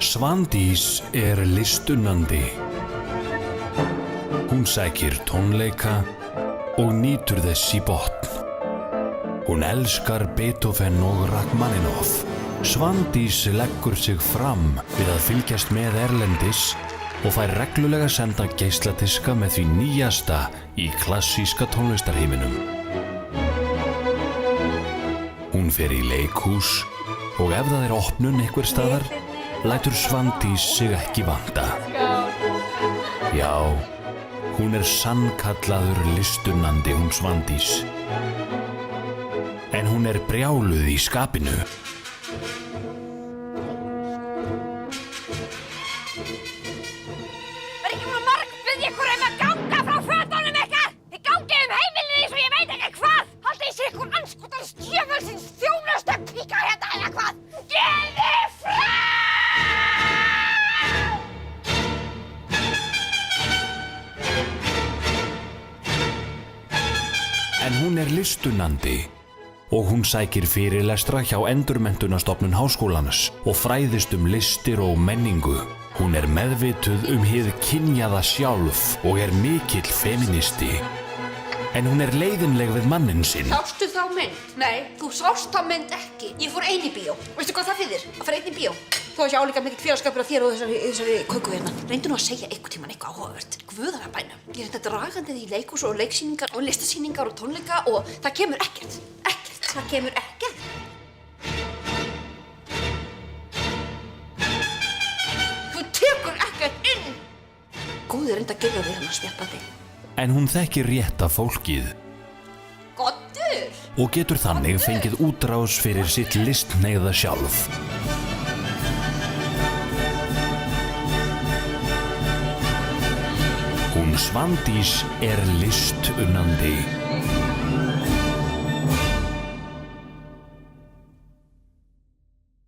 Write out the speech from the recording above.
Svandís listunnandi. Hún sækir tónleika og nýtur þess í botn. Hún elskar Beethoven og Rachmaninoff. Svandís leggur sig fram við að fylgjast með erlendis og fær reglulega senda geisladiska með því nýjasta í klassíska tónlistarheiminum. Hún fer í leikhús og ef það opnun einhver staðar, lætur Svandís sig ekki vanta. Já, hún sannkallaður listunnandi hún Svandís. En hún brjáluð í skapinu. Ekki búin að margbiðja ykkur að ganga frá fötunum ykkar. Þið gangið heimilið eins og ég veit ekki hvað. Haldið í sig ykkur andskotans djöfulsins þjónustu píka hérna eða hvað. Gefið frá! En hún listunnandi og hún sækir fyrirlestra hjá Endurmenntunarstofnun Háskólans og fræðist listir og menningu. Hún meðvituð hið kynjaða sjálf og mikill feministi. En hún leiðinleg við manninn sinn. Sástu þá mynd? Nei, þú sást þá mynd ekki. Ég fór ein í bíó. Veistu hvað það þýðir? Að fara einn í bíó. Þú sé álíka mikill félagsskapur af þér og þessari köku hérna. Reyndu nú að segja einhvern tímann eitthvað áhugavert. Guðanna bænum. Ég reyndi dragandi í leikhús og leiksýningar og listasýningar og tónleika og það kemur ekkert. Ekkert. Það kemur ekkert. Þú tekur ekkert inn. Góði reynda að gefa þig hann að spjallandi. En hún þekkir rétta fólkið. Goddur! Og getur þannig fengið útrás fyrir sitt listhneiða sjálf. Hún Svandís listunnandi.